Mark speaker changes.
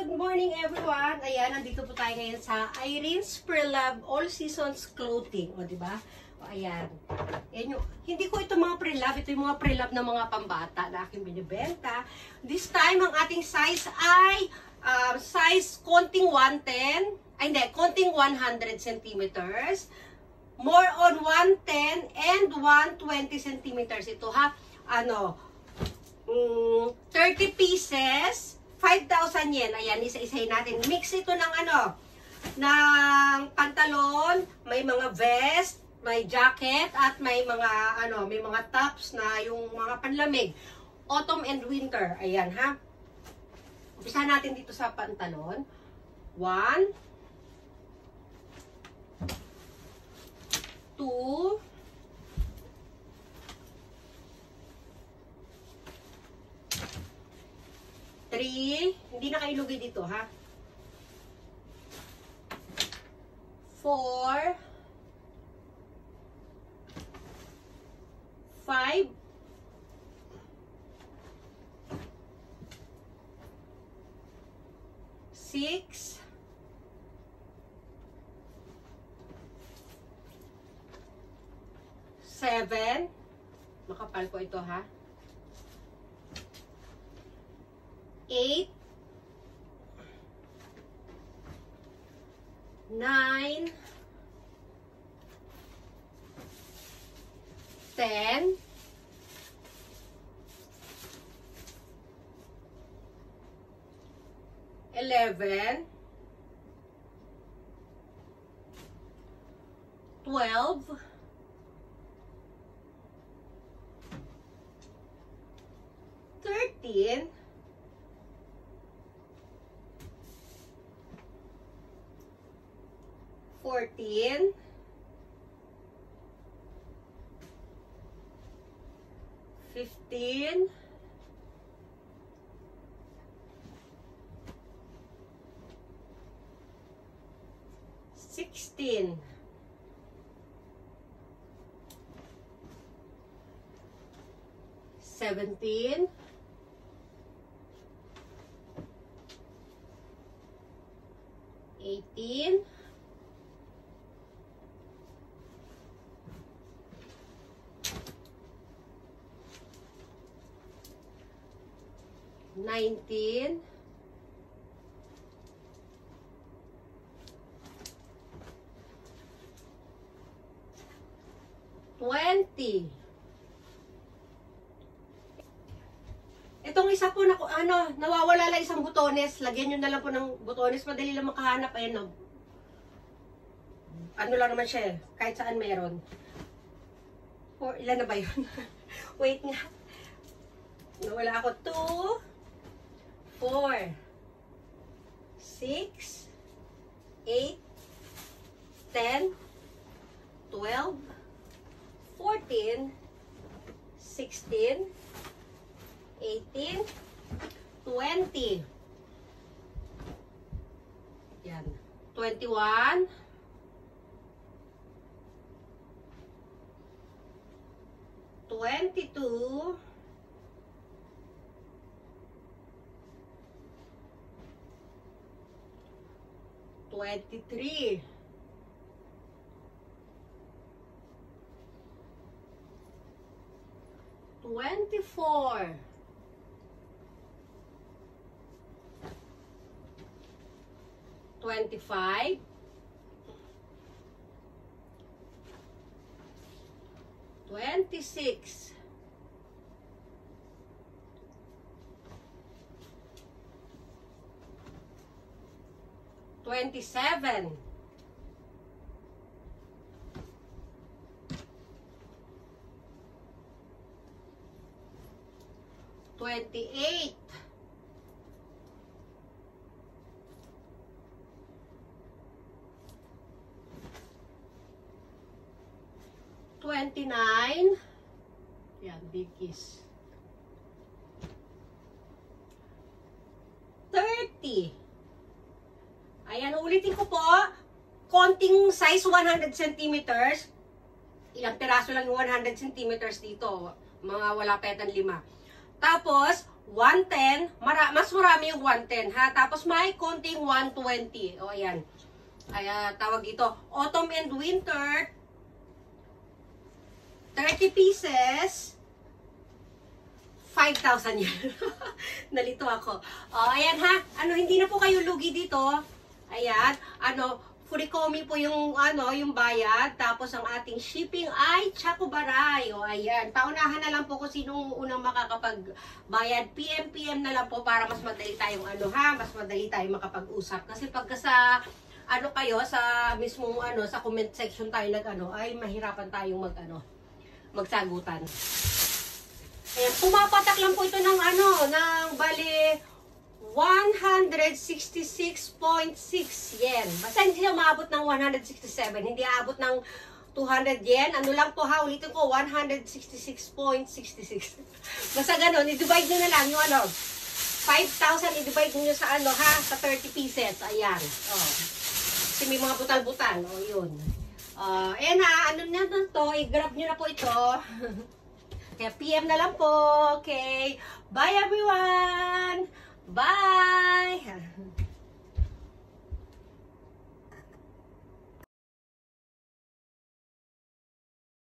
Speaker 1: Good morning everyone! Ayan, nandito po tayo ngayon sa Irene's Pre-Love All Seasons Clothing. O, diba? O, ayan. Ayan yung, hindi ko ito mga pre-love. Ito yung mga pre-love na mga pambata na aking binibenta. This time, ang ating size ay size konting 110. Ay, hindi. Konting 100 centimeters. More on 110 and 120 centimeters. Ito ha. Ano, 30 pieces. 5,000 yen. Ayan, isa-isahin natin. Mix ito ng ano, ng pantalon, may mga vest, may jacket, at may mga, ano, may mga tops na yung mga panlamig. Autumn and winter. Ayan, ha. Umpisa natin dito sa pantalon. 1, 2, 3, hindi na kayo lugi dito, ha? 4, 5, 6, 7, makapal po ito, ha? 8, 9, 10, 11, 12, 13, 14, 15, 16, 17, 18, 19, 20. Itong isa po na ano, nawawala lang isang butones. Lagyan nyo na lang po ng butones. Madali lang makahanap. Ayan, no. Ano lang naman siya eh. Kahit saan meron. Ilan na ba yun? Wait nga. Nawala ako. 2, 4, 6, 8, 10, 12, 14, 16, 18, 20. Yan. 21, 22, 23, 24, 25, 26, 27, 28, 29, yan, big kiss. 30. Ayan, ulitin ko po. Konting size 100 centimeters. Ilang piraso lang yung 100 centimeters dito. Mga wala petan 5. Tapos, 110, mas marami yung 110 ha. Tapos may konting 120. O ayan. Ay, tawag dito, autumn and winter, 30 pieces, 5,000 yan. Nalito ako. O, ayan ha. Hindi na po kayo lugi dito. Ayan. Furikomi po yung, yung bayad. Tapos ang ating shipping ay Chacobaray. O, ayan. Paunahan na lang po kung sinong unang makakapagbayad. PM na lang po para mas madali tayong, mas madali tayong makapag-usap. Kasi pagka sa, kayo, sa mismong, sa comment section tayo ay mahirapan tayong magsagutan. Ayan, pumapatak lang po ito ng ng bali 166.6 yen. Basta hindi siya maabot ng 167, hindi aabot ng 200 yen. Lang po ha, ulitin ko, 166.66. Basta ganun, i-divide nyo na lang yung 5,000, i-divide nyo sa sa 30 pieces. Ayan. Oh. Kasi may mga butal-butal. O, yun. Ayan ha, na to, i-grab nyo na po ito. Kaya PM na lang po. Okay. Bye everyone! Bye!